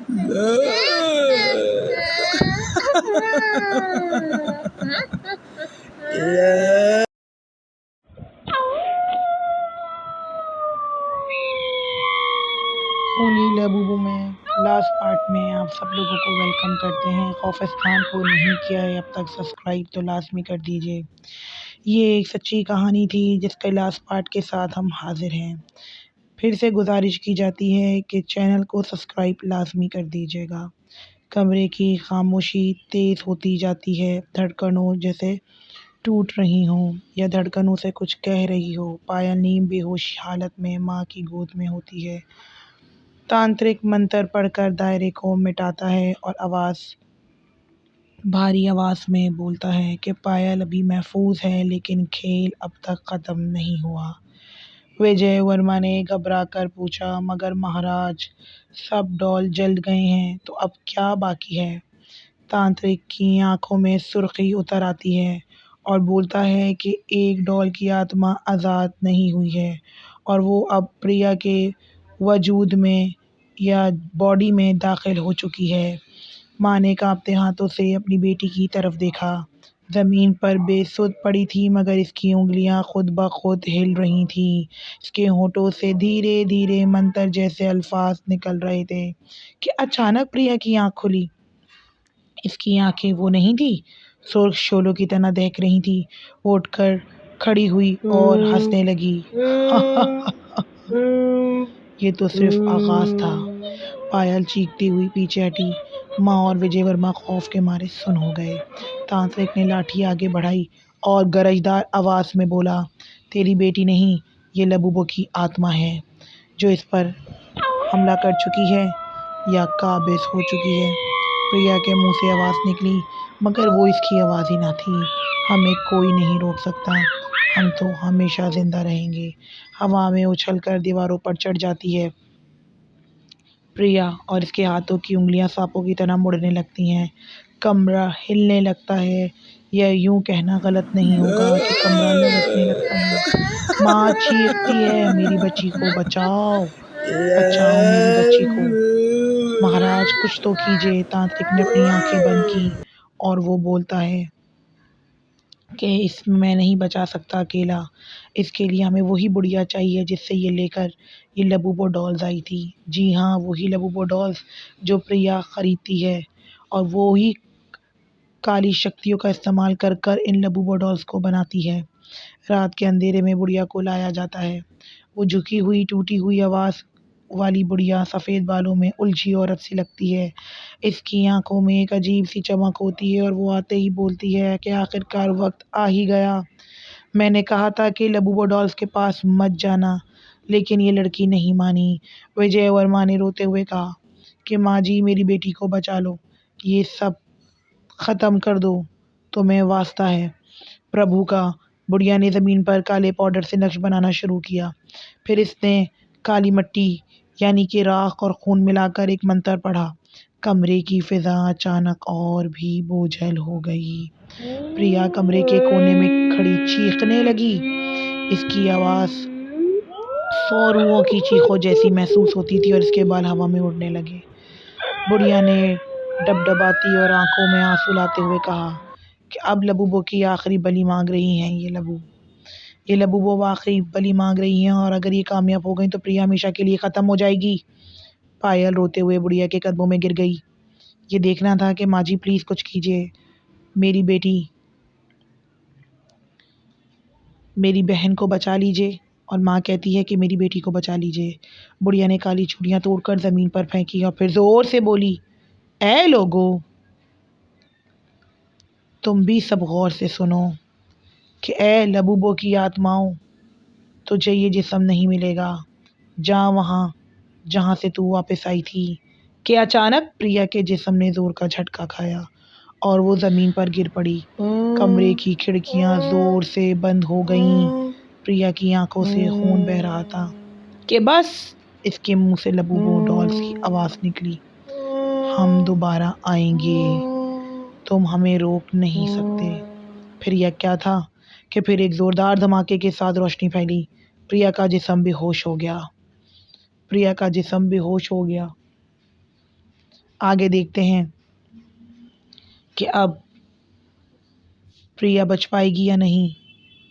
Holi Labubu में last part में आप सब लोगों को वेलकम करते हैं। खौफ खान को नहीं किया है अब तक सब्सक्राइब तो लाजमी कर दीजिए। ये एक सच्ची कहानी थी जिसके लास्ट पार्ट के साथ हम हाजिर हैं। फिर से गुजारिश की जाती है कि चैनल को सब्सक्राइब लाजमी कर दीजिएगा। कमरे की खामोशी तेज़ होती जाती है, धड़कनों जैसे टूट रही हों या धड़कनों से कुछ कह रही हो। पायल नीम बेहोश हालत में माँ की गोद में होती है। तांत्रिक मंत्र पढ़कर दायरे को मिटाता है और भारी आवाज़ में बोलता है कि पायल अभी महफूज है, लेकिन खेल अब तक ख़त्म नहीं हुआ। विजय वर्मा ने घबरा कर पूछा, मगर महाराज, सब डॉल जल गए हैं तो अब क्या बाकी है? तांत्रिक की आंखों में सुर्खी उतर आती है और बोलता है कि एक डॉल की आत्मा आज़ाद नहीं हुई है और वो अब प्रिया के वजूद में या बॉडी में दाखिल हो चुकी है। माँ ने कांपते हाथों से अपनी बेटी की तरफ देखा। ज़मीन पर बेसुध पड़ी थी, मगर इसकी उंगलियां खुद ब खुद हिल रही थीं। इसके होठों से धीरे धीरे मंत्र जैसे अल्फाज निकल रहे थे कि अचानक प्रिया की आंख खुली। इसकी आंखें वो नहीं थी, सुर्ख शोलों की तरह दहक रही थी। वो उठकर खड़ी हुई और हंसने लगी। ये तो सिर्फ आगाज था। पायल चीखती हुई पीछे हटी। माँ और विजय वर्मा खौफ के मारे सुन हो गए। तांत्रिक ने लाठी आगे बढ़ाई और गरजदार आवाज में बोला, तेरी बेटी नहीं, ये लबूबो की आत्मा है जो इस पर हमला कर चुकी है या काबिज हो चुकी है। प्रिया के मुंह से आवाज़ निकली, मगर वो इसकी आवाज़ ही ना थी। हमें कोई नहीं रोक सकता, हम तो हमेशा जिंदा रहेंगे। हवा में उछलकर दीवारों पर चढ़ जाती है प्रिया और इसके हाथों की उंगलियां सांपों की तरह मुड़ने लगती हैं। कमरा हिलने लगता है, या यूं कहना गलत नहीं होगा कि कमरा लरजने लगता है। माँ चीखती है, मेरी बच्ची को बचाओ, बचाओ मेरी बच्ची को। महाराज कुछ तो कीजिए। तांत्रिक ने अपनी आंखें बंद की और वो बोलता है कि इसमें मैं नहीं बचा सकता अकेला। इसके लिए हमें वही बुढ़िया चाहिए जिससे ये लबूबो डॉल्स आई थी। जी हाँ, वही लबूबो डॉल्स जो प्रिया खरीदती है और वो ही काली शक्तियों का इस्तेमाल कर कर इन लबूबो डॉल्स को बनाती है। रात के अंधेरे में बुढ़िया को लाया जाता है। वो झुकी हुई टूटी हुई आवाज़ वाली बुढ़िया सफ़ेद बालों में उलझी औरत सी लगती है। इसकी आंखों में एक अजीब सी चमक होती है और वो आते ही बोलती है कि आखिरकार वक्त आ ही गया। मैंने कहा था कि लबूबो डॉल्स के पास मत जाना, लेकिन ये लड़की नहीं मानी। विजय वर्मा ने रोते हुए कहा कि माँ जी, मेरी बेटी को बचा लो, ये सब ख़त्म कर दो, तुम्हें वास्ता है प्रभु का। बुढ़िया ने ज़मीन पर काले पाउडर से नक्श बनाना शुरू किया। फिर इसने काली मट्टी यानी कि राख और खून मिलाकर एक मंत्र पढ़ा। कमरे की फिजा अचानक और भी बोझल हो गई। प्रिया कमरे के कोने में खड़ी चीखने लगी। इसकी आवाज़ 100 रूहों की चीखों जैसी महसूस होती थी और इसके बाल हवा में उड़ने लगे। बुढ़िया ने डबडबाती और आंखों में आंसू लाते हुए कहा कि अब लबूबो की आखिरी बलि मांग रही हैं ये लबूबो आखिरी बलि मांग रही हैं, और अगर ये कामयाब हो गई तो प्रिया हमेशा के लिए ख़त्म हो जाएगी। पायल रोते हुए बुढ़िया के कदमों में गिर गई। ये देखना था कि माँ जी प्लीज़ कुछ कीजिए, मेरी बहन को बचा लीजिए। और माँ कहती है कि मेरी बेटी को बचा लीजिए। बुढ़िया ने काली चूड़ियाँ तोड़कर ज़मीन पर फेंकी और फिर ज़ोर से बोली, ऐ लोगो, तुम भी सब गौर से सुनो कि ऐ लबूबो की आत्माओं, तुझे ये जिस्म नहीं मिलेगा। जा वहाँ जहाँ से तू वापस आई थी। कि अचानक प्रिया के जिस्म ने ज़ोर का झटका खाया और वो ज़मीन पर गिर पड़ी। कमरे की खिड़कियाँ ज़ोर से बंद हो गईं। प्रिया की आंखों से खून बह रहा था। कि बस। इसके मुंह से लबूबो डॉल्स की आवाज़ निकली, हम दोबारा आएंगे, तुम हमें रोक नहीं सकते। फिर यह क्या था कि फिर एक ज़ोरदार धमाके के साथ रोशनी फैली। प्रिया का जिस्म बेहोश हो गया। आगे देखते हैं कि अब प्रिया बच पाएगी या नहीं।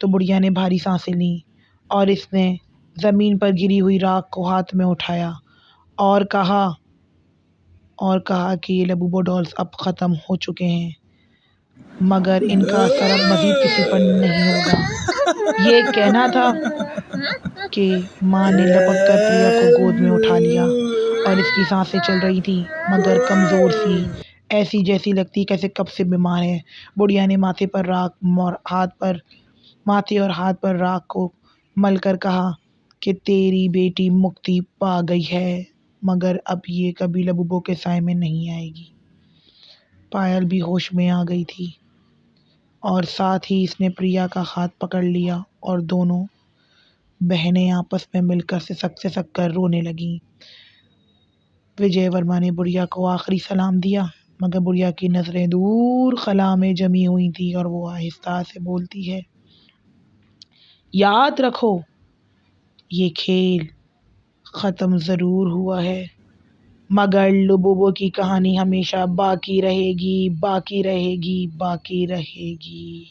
तो बुढ़िया ने भारी सांसें ली और इसने ज़मीन पर गिरी हुई राख को हाथ में उठाया और कहा कि ये लबूबो डॉल्स अब ख़त्म हो चुके हैं, मगर इनका असर अब मज़ीद किसी पर नहीं होगा। ये कहना था कि माँ ने लपक कर प्रिया को गोद में उठा लिया और इसकी सांसें चल रही थी, मगर कमज़ोर सी, ऐसी जैसी लगती कैसे कब से बीमार है। बुढ़िया ने माथे और हाथ पर राख को मलकर कहा कि तेरी बेटी मुक्ति पा गई है, मगर अब ये कभी लबूबो के साए में नहीं आएगी। पायल भी होश में आ गई थी और साथ ही इसने प्रिया का हाथ पकड़ लिया और दोनों बहनें आपस में मिलकर सिसक कर रोने लगीं। विजय वर्मा ने बुढ़िया को आखिरी सलाम दिया, मगर बुढ़िया की नज़रें दूर खला में जमी हुई थी और वो आहिस्ता से बोलती है, याद रखो, ये खेल ख़त्म ज़रूर हुआ है, मगर लबूबो की कहानी हमेशा बाकी रहेगी, बाकी रहेगी, बाकी रहेगी।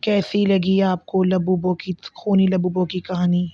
कैसी लगी आपको खूनी लबूबो की कहानी?